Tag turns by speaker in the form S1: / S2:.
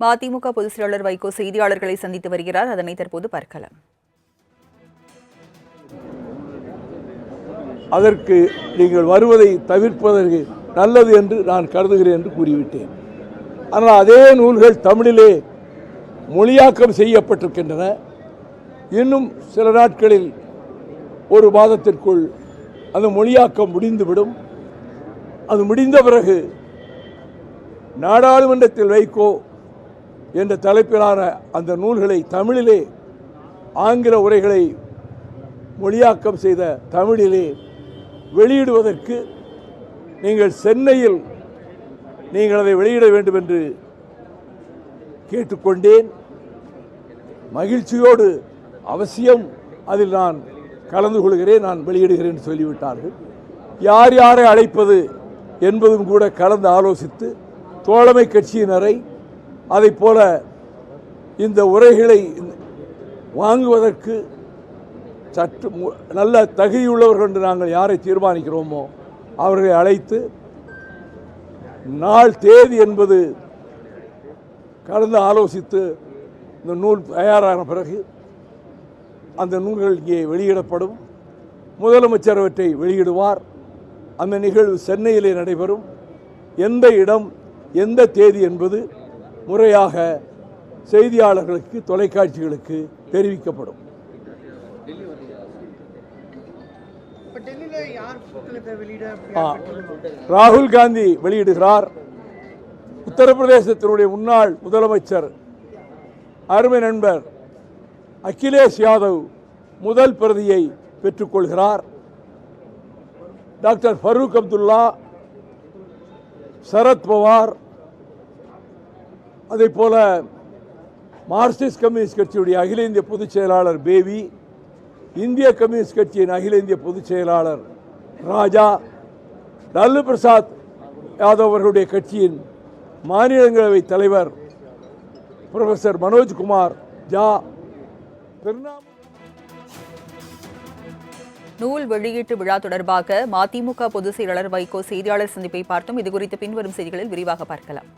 S1: மதிமுக பொதுச் செயலாளர் வைகோ செய்தியாளர்களை சந்தித்து வருகிறார். அதனை தற்போது பார்க்கலாம்.
S2: அதற்கு நீங்கள் வருவதை தவிர்ப்பதற்கு நல்லது என்று நான் கருதுகிறேன் என்று கூறிவிட்டேன். ஆனால் அதே நூல்கள் தமிழிலே மொழியாக்கம் செய்யப்பட்டிருக்கின்றன. இன்னும் சில நாட்களில் ஒரு மாதத்திற்குள் அந்த மொழியாக்கம் முடிந்துவிடும். அது முடிந்த பிறகு நாடாளுமன்றத்தில் வைகோ என்ற தலைப்பிலான அந்த நூல்களை தமிழிலே ஆங்கில உரைகளை மொழியாக்கம் செய்த தமிழிலே வெளியிடுவதற்கு நீங்கள் சென்னையில் நீங்கள் அதை வெளியிட வேண்டும் என்று கேட்டுக்கொண்டேன். மகிழ்ச்சியோடு அவசியம் அதில் நான் கலந்து கொள்கிறேன், நான் வெளியிடுகிறேன் என்று சொல்லிவிட்டார்கள். யார் யாரை அழைப்பது என்பதும் கூட கலந்து ஆலோசித்து தோழமை கட்சியினரை அதை போல இந்த உரைகளை வாங்குவதற்கு சற்று நல்ல தகுதியுள்ளவர்கள் என்று நாங்கள் யாரை தீர்மானிக்கிறோமோ அவர்களை அழைத்து நாள் தேதி என்பது கலந்து ஆலோசித்து இந்த நூல் தயாரான பிறகு அந்த நூல்கள் இங்கே வெளியிடப்படும். முதலமைச்சர் அவற்றை வெளியிடுவார். அந்த நிகழ்வு சென்னையிலே நடைபெறும். எந்த இடம் எந்த தேதி என்பது முறையாக செய்தியாளர்களுக்கு தொலைக்காட்சிகளுக்கு தெரிவிக்கப்படும். ராகுல் காந்தி வெளியிடுகிறார். உத்தரப்பிரதேசத்தினுடைய முன்னாள் முதலமைச்சர் அருமை நண்பர் அகிலேஷ் யாதவ் முதல் பிரதியை பெற்றுக்கொள்கிறார். டாக்டர் ஃபரூக் அப்துல்லா, சரத் பவார், அதே போல மார்க்சிஸ்ட் கம்யூனிஸ்ட் கட்சியுடைய அகில இந்திய பொதுச் செயலாளர் பேவி, இந்திய கம்யூனிஸ்ட் கட்சியின் அகில இந்திய பொதுச் செயலாளர் ராஜா, லல்லு பிரசாத் யாதவ் அவர்களுடைய கட்சியின் மாநிலங்களவை தலைவர் புரொஃபசர் மனோஜ்குமார் ஜா.
S1: நூல் வெளியீட்டு விழா தொடர்பாக மதிமுக பொதுச் செயலாளர் வைகோ செய்தியாளர் சந்திப்பை பார்த்தோம். இதுகுறித்து பின்வரும் செய்திகளில் விரிவாக பார்க்கலாம்.